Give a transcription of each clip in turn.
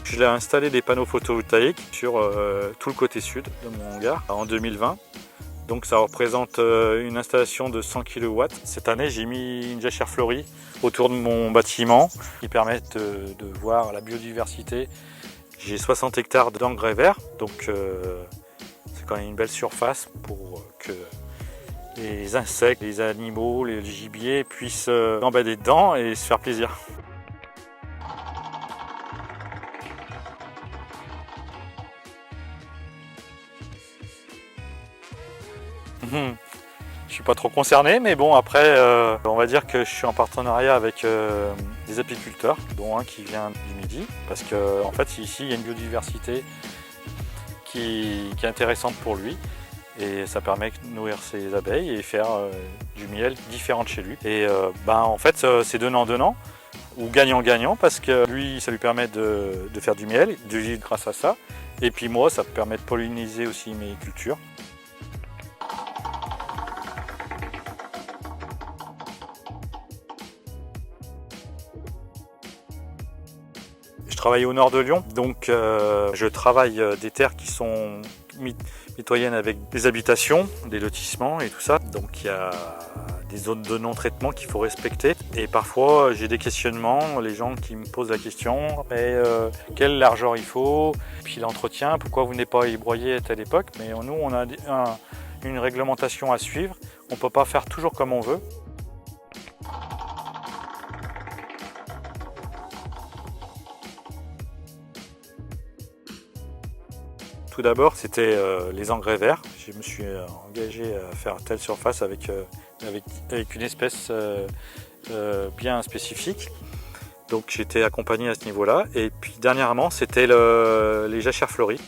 Je l'ai installé des panneaux photovoltaïques sur tout le côté sud de mon hangar en 2020. Donc ça représente une installation de 100 kW. Cette année, j'ai mis une jachère fleurie autour de mon bâtiment qui permettent de voir la biodiversité. J'ai 60 hectares d'engrais verts, donc c'est quand même une belle surface pour que les insectes, les animaux, les gibiers puissent emballer dedans et se faire plaisir. Je suis pas trop concerné, mais bon, après, on va dire que je suis en partenariat avec des apiculteurs, dont un qui vient du Midi, parce qu'en fait, ici, il y a une biodiversité qui est intéressante pour lui, et ça permet de nourrir ses abeilles et faire du miel différent de chez lui. Et en fait, c'est donnant-donnant, ou gagnant-gagnant, parce que lui, ça lui permet de faire du miel, de vivre grâce à ça, et puis moi, ça me permet de polliniser aussi mes cultures. Je travaille au nord de Lyon, donc je travaille des terres qui sont mitoyennes avec des habitations, des lotissements et tout ça. Donc il y a des zones de non-traitement qu'il faut respecter. Et parfois j'ai des questionnements, les gens qui me posent la question, mais quelle largeur il faut, puis l'entretien, pourquoi vous n'êtes pas broyé à telle époque. Mais nous on a une réglementation à suivre, on ne peut pas faire toujours comme on veut. Tout d'abord, c'était les engrais verts. Je me suis engagé à faire telle surface avec une espèce bien spécifique. Donc j'étais accompagné à ce niveau-là. Et puis dernièrement, c'était les jachères fleuries.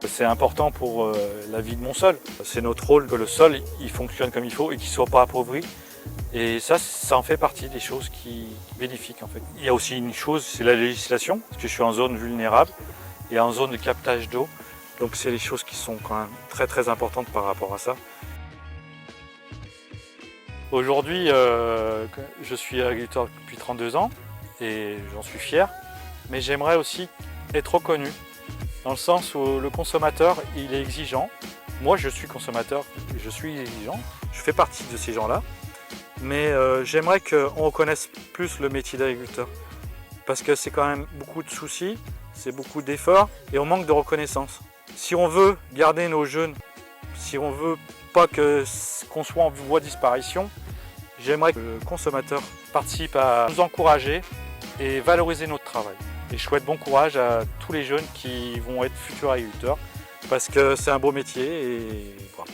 C'est important pour la vie de mon sol. C'est notre rôle que le sol il fonctionne comme il faut et qu'il ne soit pas appauvri. Et ça en fait partie des choses qui bénéfiques en fait. Il y a aussi une chose, c'est la législation, parce que je suis en zone vulnérable et en zone de captage d'eau. Donc c'est les choses qui sont quand même très très importantes par rapport à ça. Aujourd'hui, je suis agriculteur depuis 32 ans et j'en suis fier, mais j'aimerais aussi être reconnu, dans le sens où le consommateur il est exigeant. Moi je suis consommateur, je suis exigeant, je fais partie de ces gens-là. Mais j'aimerais qu'on reconnaisse plus le métier d'agriculteur parce que c'est quand même beaucoup de soucis, c'est beaucoup d'efforts et on manque de reconnaissance. Si on veut garder nos jeunes, si on veut pas qu'on soit en voie de disparition, j'aimerais que le consommateur participe à nous encourager et valoriser notre travail. Et je souhaite bon courage à tous les jeunes qui vont être futurs agriculteurs parce que c'est un beau métier et bravo.